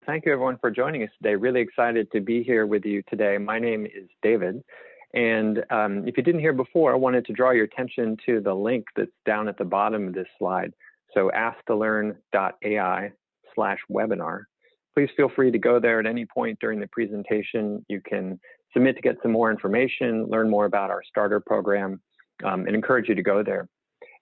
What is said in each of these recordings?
Thank you everyone for joining us today. Really excited to be here with you today. My name is David. And if you didn't hear before, I wanted to draw your attention to the link that's down at the bottom of this slide. So ask2learn.ai/webinar. Please feel free to go there at any point during the presentation. You can submit to get some more information, learn more about our starter program, and encourage you to go there.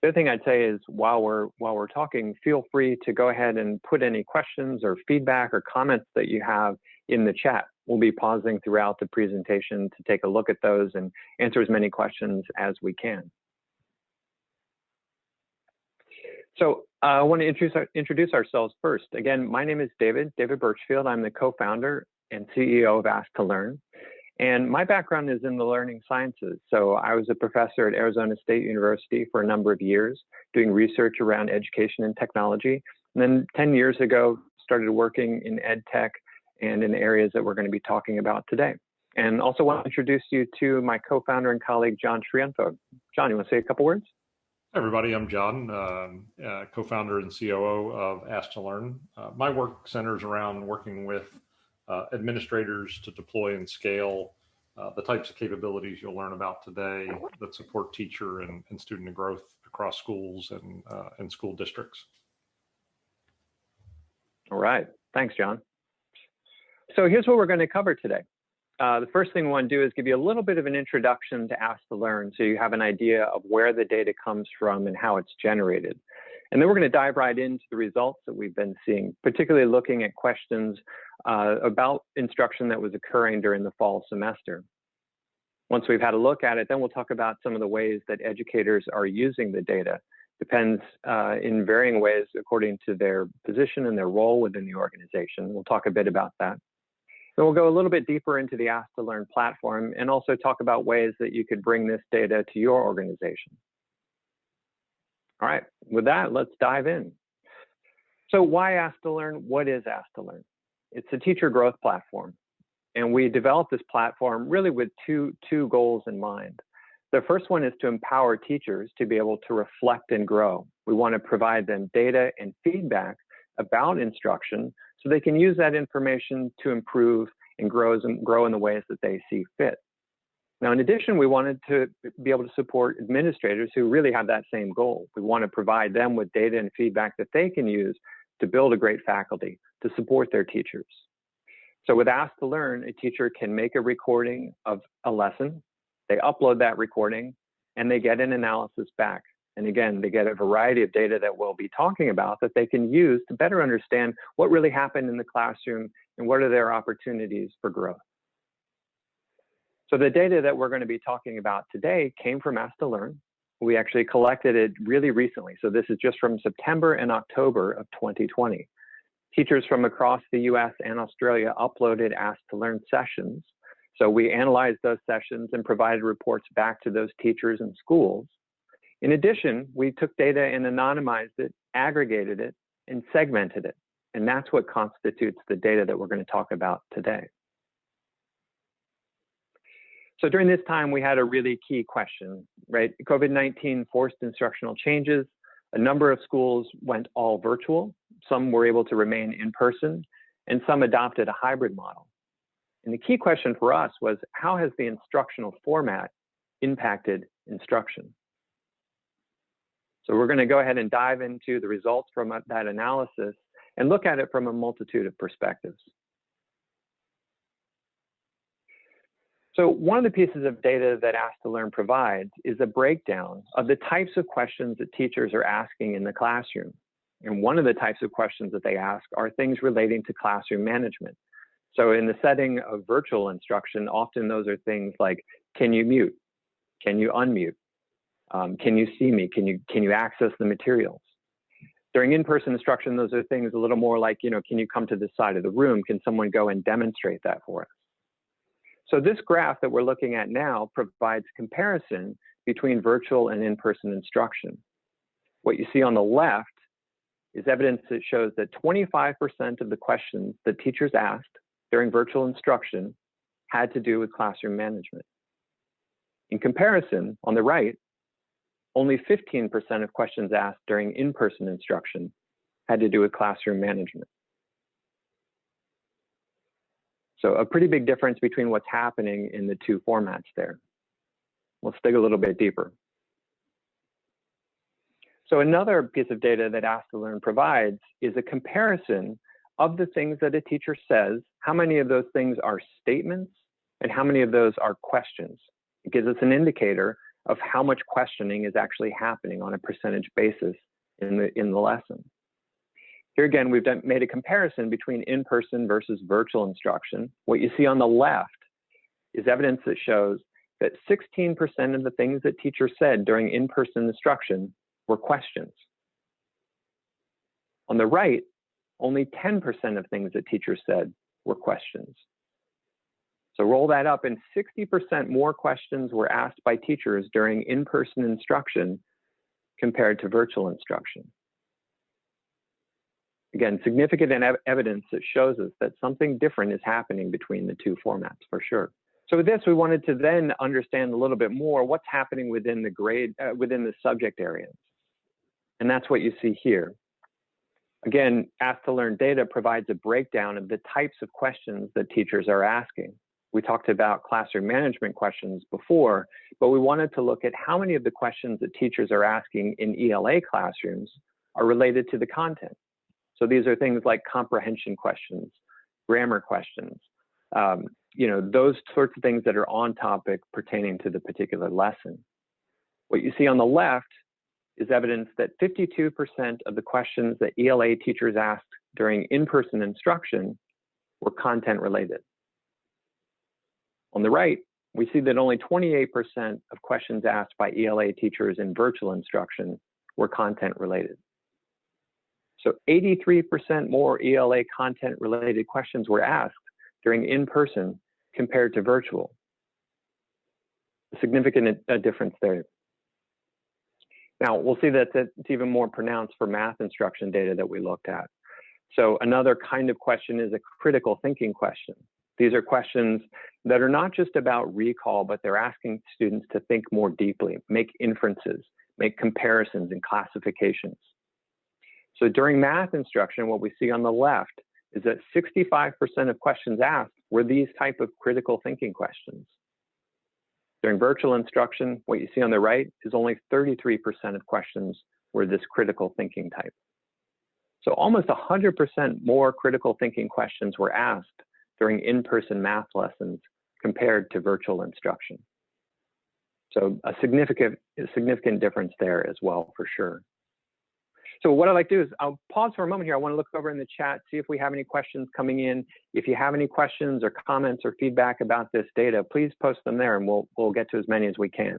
The other thing I'd say is while we're talking, feel free to go ahead and put any questions or feedback or comments that you have in the chat. We'll be pausing throughout the presentation to take a look at those and answer as many questions as we can. So I want to introduce ourselves first. Again, my name is David Birchfield. I'm the co-founder and CEO of Ask2Learn. And my background is in the learning sciences. So I was a professor at Arizona State University for a number of years, doing research around education and technology. And then 10 years ago, started working in ed tech and in areas that we're going to be talking about today. And also want to introduce you to my co-founder and colleague, John Triunfo. John, you want to say a couple words? Hi, everybody. I'm John, co-founder and COO of Ask2Learn. My work centers around working with administrators to deploy and scale the types of capabilities you'll learn about today that support teacher and student growth across schools and school districts. All right. Thanks, John. So here's what we're going to cover today. The first thing we want to do is give you a little bit of an introduction to Ask2Learn so you have an idea of where the data comes from and how it's generated. And then we're going to dive right into the results that we've been seeing, particularly looking at questions about instruction that was occurring during the fall semester. Once we've had a look at it, then we'll talk about some of the ways that educators are using the data. Depends in varying ways according to their position and their role within the organization. We'll talk a bit about that. Then we'll go a little bit deeper into the Ask2Learn platform and also talk about ways that you could bring this data to your organization. All right, with that, let's dive in. So why Ask2Learn? What is Ask2Learn? It's a teacher growth platform. And we developed this platform really with two goals in mind. The first one is to empower teachers to be able to reflect and grow. We want to provide them data and feedback about instruction so they can use that information to improve and grow in the ways that they see fit. Now, in addition, we wanted to be able to support administrators who really have that same goal. We want to provide them with data and feedback that they can use to build a great faculty, to support their teachers. So with Ask2Learn, a teacher can make a recording of a lesson, they upload that recording, and they get an analysis back. And again, they get a variety of data that we'll be talking about that they can use to better understand what really happened in the classroom and what are their opportunities for growth. So the data that we're going to be talking about today came from Ask2Learn. We actually collected it really recently. So this is just from September and October of 2020. Teachers from across the US and Australia uploaded Ask2Learn sessions. So we analyzed those sessions and provided reports back to those teachers and schools. In addition, we took data and anonymized it, aggregated it, and segmented it. And that's what constitutes the data that we're going to talk about today. So during this time, we had a really key question, right? COVID-19 forced instructional changes. A number of schools went all virtual. Some were able to remain in person, and some adopted a hybrid model. And the key question for us was, how has the instructional format impacted instruction? So we're going to go ahead and dive into the results from that analysis and look at it from a multitude of perspectives. So one of the pieces of data that Ask2Learn provides is a breakdown of the types of questions that teachers are asking in the classroom. And one of the types of questions that they ask are things relating to classroom management. So in the setting of virtual instruction, often those are things like, can you mute? Can you unmute? Can you see me? Can you access the materials? During in-person instruction, those are things a little more like, can you come to this side of the room? Can someone go and demonstrate that for us? So this graph that we're looking at now provides comparison between virtual and in-person instruction. What you see on the left is evidence that shows that 25% of the questions that teachers asked during virtual instruction had to do with classroom management. In comparison, on the right, only 15% of questions asked during in-person instruction had to do with classroom management. So a pretty big difference between what's happening in the two formats there. Let's dig a little bit deeper. So another piece of data that Ask2Learn provides is a comparison of the things that a teacher says, how many of those things are statements and how many of those are questions. It gives us an indicator of how much questioning is actually happening on a percentage basis in the lesson. Here again, we've made a comparison between in-person versus virtual instruction. What you see on the left is evidence that shows that 16% of the things that teachers said during in-person instruction were questions. On the right, only 10% of things that teachers said were questions. So roll that up, and 60% more questions were asked by teachers during in-person instruction compared to virtual instruction. Again, significant evidence that shows us that something different is happening between the two formats, for sure. So with this, we wanted to then understand a little bit more what's happening within the within the subject areas. And that's what you see here. Again, Ask2Learn data provides a breakdown of the types of questions that teachers are asking. We talked about classroom management questions before, but we wanted to look at how many of the questions that teachers are asking in ELA classrooms are related to the content. So these are things like comprehension questions, grammar questions, those sorts of things that are on topic pertaining to the particular lesson. What you see on the left is evidence that 52% of the questions that ELA teachers asked during in-person instruction were content related. On the right, we see that only 28% of questions asked by ELA teachers in virtual instruction were content related. So 83% more ELA content related questions were asked during in-person compared to virtual. A significant difference there. Now, we'll see that it's even more pronounced for math instruction data that we looked at. So another kind of question is a critical thinking question. These are questions that are not just about recall, but they're asking students to think more deeply, make inferences, make comparisons and classifications. So during math instruction, what we see on the left is that 65% of questions asked were these type of critical thinking questions. During virtual instruction, what you see on the right is only 33% of questions were this critical thinking type. So almost 100% more critical thinking questions were asked during in-person math lessons compared to virtual instruction. So a significant difference there as well, for sure. So what I'd like to do is I'll pause for a moment here. I want to look over in the chat, see if we have any questions coming in. If you have any questions or comments or feedback about this data, please post them there and we'll get to as many as we can.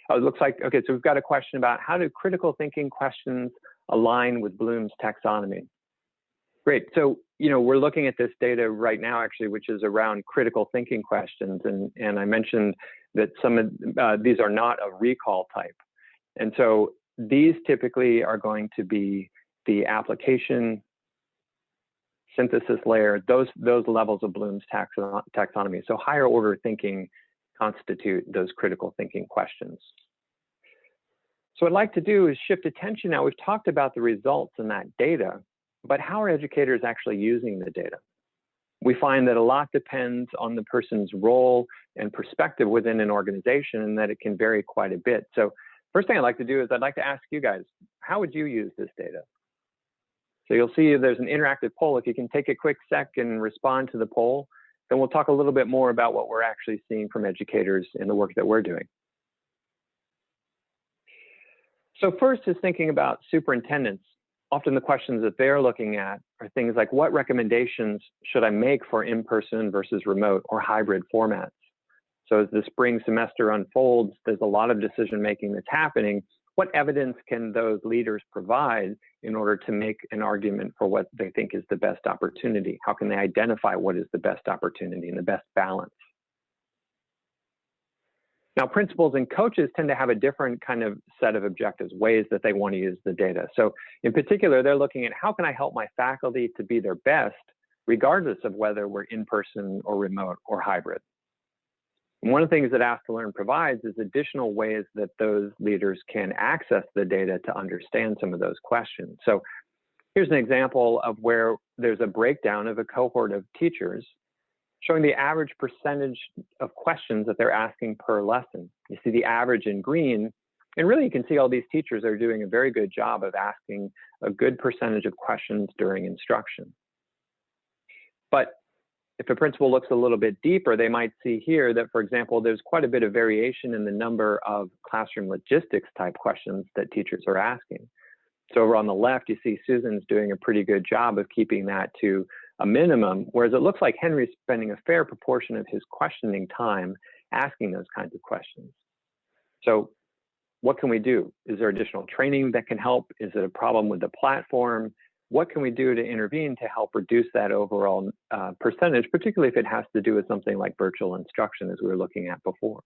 It looks like, okay, so we've got a question about how do critical thinking questions align with Bloom's taxonomy? Great, so we're looking at this data right now actually, which is around critical thinking questions. And I mentioned that some of these are not a recall type. And so these typically are going to be the application, synthesis layer, those levels of Bloom's taxonomy. So higher order thinking constitute those critical thinking questions. So what I'd like to do is shift attention now. We've talked about the results in that data, but how are educators actually using the data? We find that a lot depends on the person's role and perspective within an organization, and that it can vary quite a bit. So first thing I'd like to do is I'd like to ask you guys, how would you use this data? So you'll see there's an interactive poll. If you can take a quick sec and respond to the poll, then we'll talk a little bit more about what we're actually seeing from educators in the work that we're doing. So first is thinking about superintendents. Often the questions that they're looking at are things like, what recommendations should I make for in-person versus remote or hybrid formats? So as the spring semester unfolds, there's a lot of decision-making that's happening. What evidence can those leaders provide in order to make an argument for what they think is the best opportunity? How can they identify what is the best opportunity and the best balance? Now, principals and coaches tend to have a different kind of set of objectives, ways that they want to use the data. So in particular, they're looking at how can I help my faculty to be their best, regardless of whether we're in-person or remote or hybrid. And one of the things that Ask2Learn provides is additional ways that those leaders can access the data to understand some of those questions. So here's an example of where there's a breakdown of a cohort of teachers showing the average percentage of questions that they're asking per lesson. You see the average in green, and really you can see all these teachers are doing a very good job of asking a good percentage of questions during instruction. But if a principal looks a little bit deeper, they might see here that, for example, there's quite a bit of variation in the number of classroom logistics type questions that teachers are asking. So over on the left, you see Susan's doing a pretty good job of keeping that to a minimum, whereas it looks like Henry's spending a fair proportion of his questioning time asking those kinds of questions. So what can we do? Is there additional training that can help? Is it a problem with the platform? What can we do to intervene to help reduce that overall percentage, particularly if it has to do with something like virtual instruction, as we were looking at before?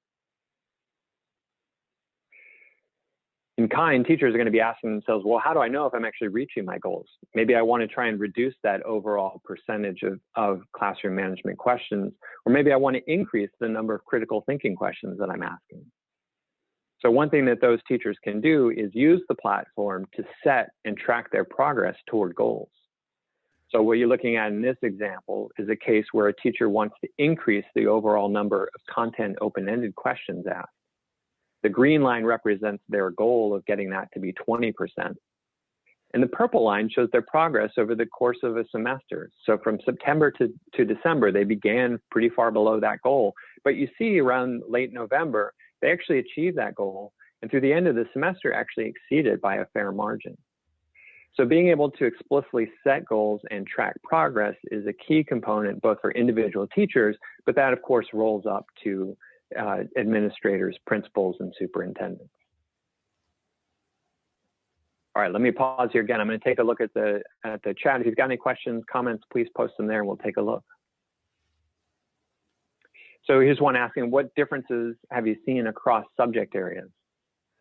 In kind, teachers are going to be asking themselves, well, how do I know if I'm actually reaching my goals? Maybe I want to try and reduce that overall percentage of classroom management questions, or maybe I want to increase the number of critical thinking questions that I'm asking. So one thing that those teachers can do is use the platform to set and track their progress toward goals. So what you're looking at in this example is a case where a teacher wants to increase the overall number of content open-ended questions asked. The green line represents their goal of getting that to be 20%. And the purple line shows their progress over the course of a semester. So from September to December, they began pretty far below that goal. But you see around late November, they actually achieved that goal, and through the end of the semester actually exceeded by a fair margin. So being able to explicitly set goals and track progress is a key component both for individual teachers, but that of course rolls up to administrators, principals, and superintendents. All right, let me pause here again. I'm going to take a look at the chat. If you've got any questions, comments, please post them there and we'll take a look. So here's one asking, what differences have you seen across subject areas?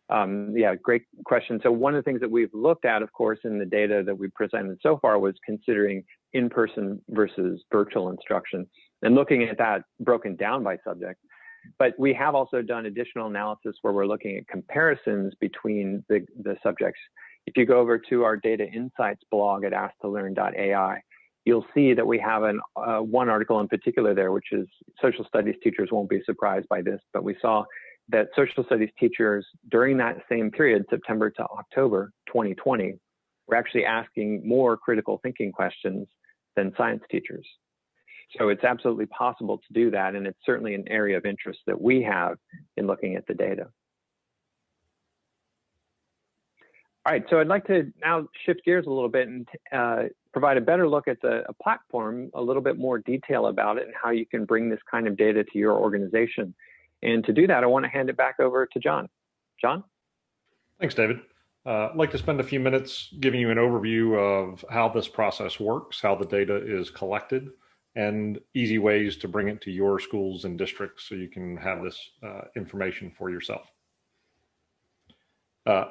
Yeah, great question. So one of the things that we've looked at, of course, in the data that we presented so far was considering in-person versus virtual instruction and looking at that broken down by subject. But we have also done additional analysis where we're looking at comparisons between the subjects. If you go over to our data insights blog at ask2learn.ai, you'll see that we have one article in particular there, which is social studies teachers won't be surprised by this, but we saw that social studies teachers during that same period, September to October 2020, were actually asking more critical thinking questions than science teachers. So it's absolutely possible to do that, and it's certainly an area of interest that we have in looking at the data. All right, so I'd like to now shift gears a little bit and provide a better look at a platform, a little bit more detail about it and how you can bring this kind of data to your organization. And to do that, I want to hand it back over to John. John? Thanks, David. I'd like to spend a few minutes giving you an overview of how this process works, how the data is collected, and easy ways to bring it to your schools and districts so you can have this information for yourself.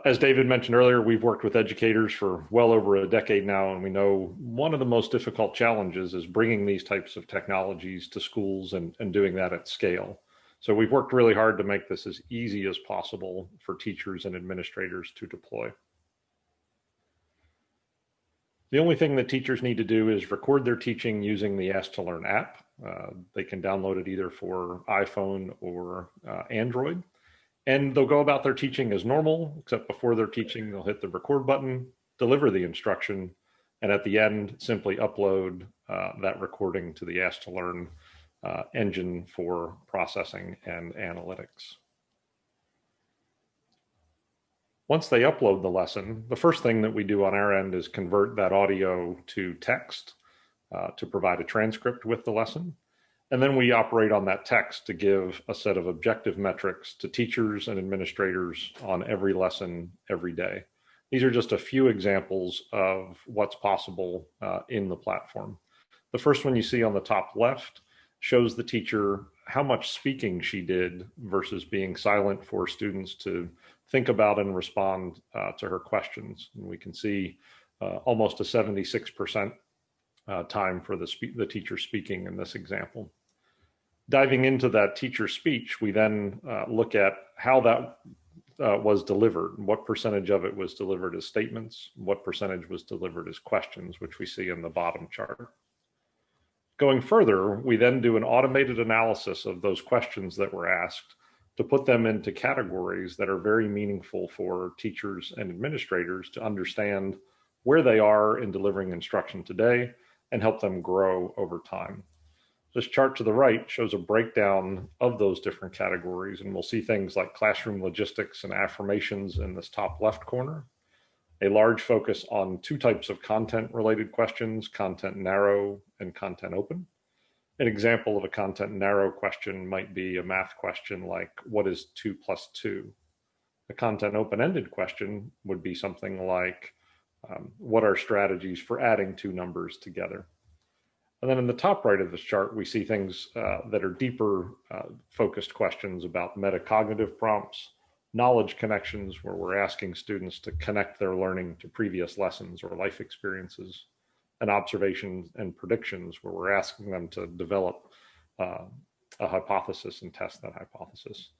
As David mentioned earlier, we've worked with educators for well over a decade now, and we know one of the most difficult challenges is bringing these types of technologies to schools and doing that at scale. So we've worked really hard to make this as easy as possible for teachers and administrators to deploy. The only thing that teachers need to do is record their teaching using the Ask2Learn app. They can download it either for iPhone or Android. And they'll go about their teaching as normal, except before they're teaching, they'll hit the record button, deliver the instruction, and at the end, simply upload that recording to the Ask2Learn engine for processing and analytics. Once they upload the lesson, the first thing that we do on our end is convert that audio to text to provide a transcript with the lesson. And then we operate on that text to give a set of objective metrics to teachers and administrators on every lesson every day. These are just a few examples of what's possible in the platform. The first one you see on the top left shows the teacher how much speaking she did versus being silent for students to think about and respond to her questions. And we can see almost a 76% time for the teacher speaking in this example. Diving into that teacher speech, we then look at how that was delivered, what percentage of it was delivered as statements, what percentage was delivered as questions, which we see in the bottom chart. Going further, we then do an automated analysis of those questions that were asked to put them into categories that are very meaningful for teachers and administrators to understand where they are in delivering instruction today and help them grow over time. This chart to the right shows a breakdown of those different categories, and we'll see things like classroom logistics and affirmations in this top left corner. A large focus on two types of content-related questions, content narrow and content open. An example of a content narrow question might be a math question like, what is 2 + 2? A content open-ended question would be something like, what are strategies for adding two numbers together? And then in the top right of this chart, we see things that are deeper focused questions about metacognitive prompts, knowledge connections, where we're asking students to connect their learning to previous lessons or life experiences, and observations and predictions, where we're asking them to develop a hypothesis and test that hypothesis.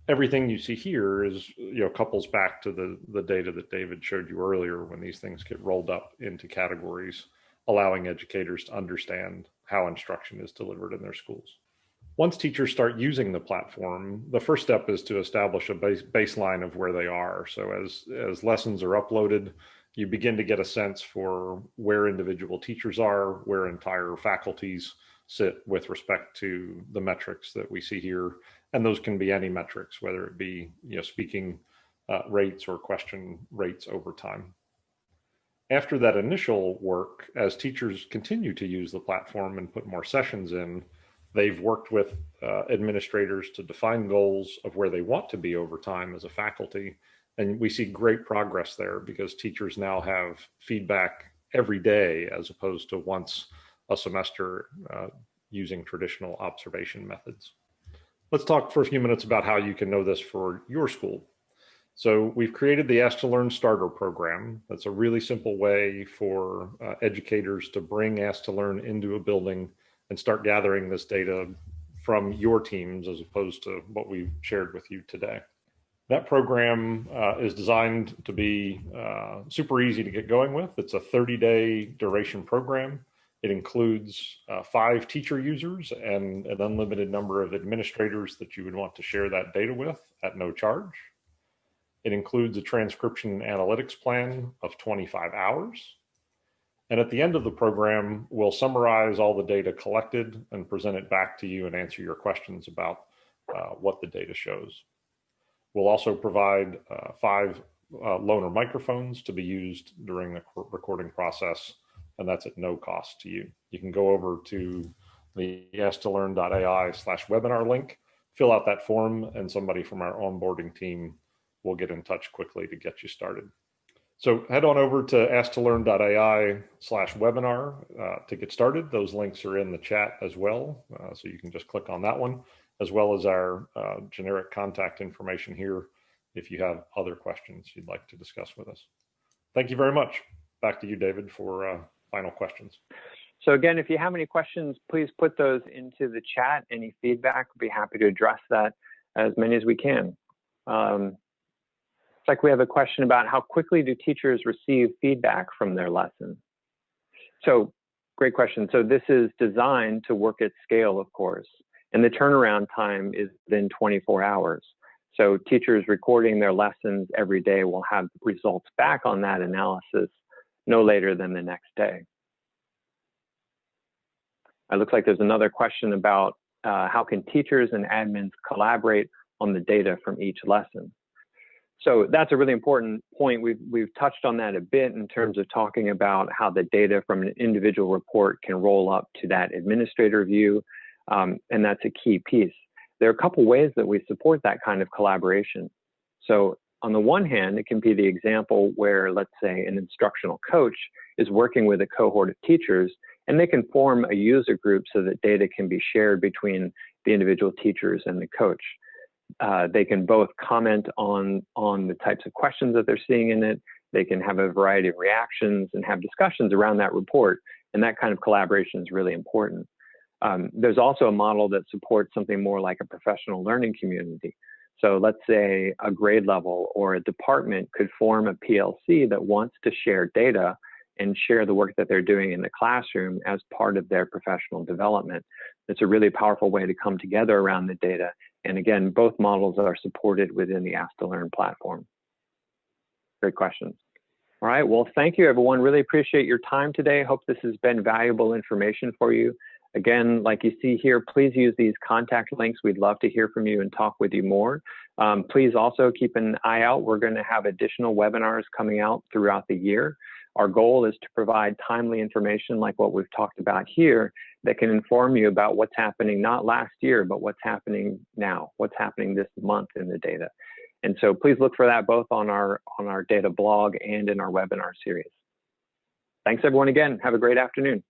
Everything you see here is, couples back to the data that David showed you earlier when these things get rolled up into categories, allowing educators to understand how instruction is delivered in their schools. Once teachers start using the platform, the first step is to establish a baseline of where they are. So as lessons are uploaded, you begin to get a sense for where individual teachers are, where entire faculties sit with respect to the metrics that we see here. And those can be any metrics, whether it be speaking rates or question rates over time. After that initial work, as teachers continue to use the platform and put more sessions in, they've worked with administrators to define goals of where they want to be over time as a faculty. And we see great progress there because teachers now have feedback every day as opposed to once a semester using traditional observation methods. Let's talk for a few minutes about how you can know this for your school. So we've created the Ask2Learn starter program. That's a really simple way for educators to bring Ask2Learn into a building and start gathering this data from your teams as opposed to what we've shared with you today. That program is designed to be super easy to get going with. It's a 30-day duration program. It includes 5 teacher users and an unlimited number of administrators that you would want to share that data with at no charge. It includes a transcription and analytics plan of 25 hours. And at the end of the program, we'll summarize all the data collected and present it back to you and answer your questions about what the data shows. We'll also provide 5 loaner microphones to be used during the recording process, and that's at no cost to you. You can go over to the ask2learn.ai/webinar link, fill out that form, and somebody from our onboarding team will get in touch quickly to get you started. So head on over to ask2learn.ai/webinar to get started. Those links are in the chat as well, so you can just click on that one, as well as our generic contact information here if you have other questions you'd like to discuss with us. Thank you very much. Back to you, David, for final questions. So again, if you have any questions, please put those into the chat. Any feedback, we'll be happy to address that, as many as we can. It's like we have a question about how quickly do teachers receive feedback from their lesson? So great question. So this is designed to work at scale, of course, and the turnaround time is within 24 hours. So teachers recording their lessons every day will have results back on that analysis no later than the next day. It looks like there's another question about how can teachers and admins collaborate on the data from each lesson? So that's a really important point. We've touched on that a bit in terms of talking about how the data from an individual report can roll up to that administrator view, and that's a key piece. There are a couple ways that we support that kind of collaboration. So on the one hand, it can be the example where, let's say, an instructional coach is working with a cohort of teachers, and they can form a user group so that data can be shared between the individual teachers and the coach. They can both comment on the types of questions that they're seeing in it. They can have a variety of reactions and have discussions around that report. And that kind of collaboration is really important. There's also a model that supports something more like a professional learning community. So let's say a grade level or a department could form a PLC that wants to share data and share the work that they're doing in the classroom as part of their professional development. It's a really powerful way to come together around the data. And again, both models are supported within the Ask2Learn platform. Great questions. All right, well, thank you, everyone. Really appreciate your time today. Hope this has been valuable information for you. Again, like you see here, please use these contact links. We'd love to hear from you and talk with you more. Please also keep an eye out. We're going to have additional webinars coming out throughout the year. Our goal is to provide timely information like what we've talked about here that can inform you about what's happening not last year, but what's happening now, what's happening this month in the data. And so please look for that both on our data blog and in our webinar series. Thanks, everyone, again. Have a great afternoon.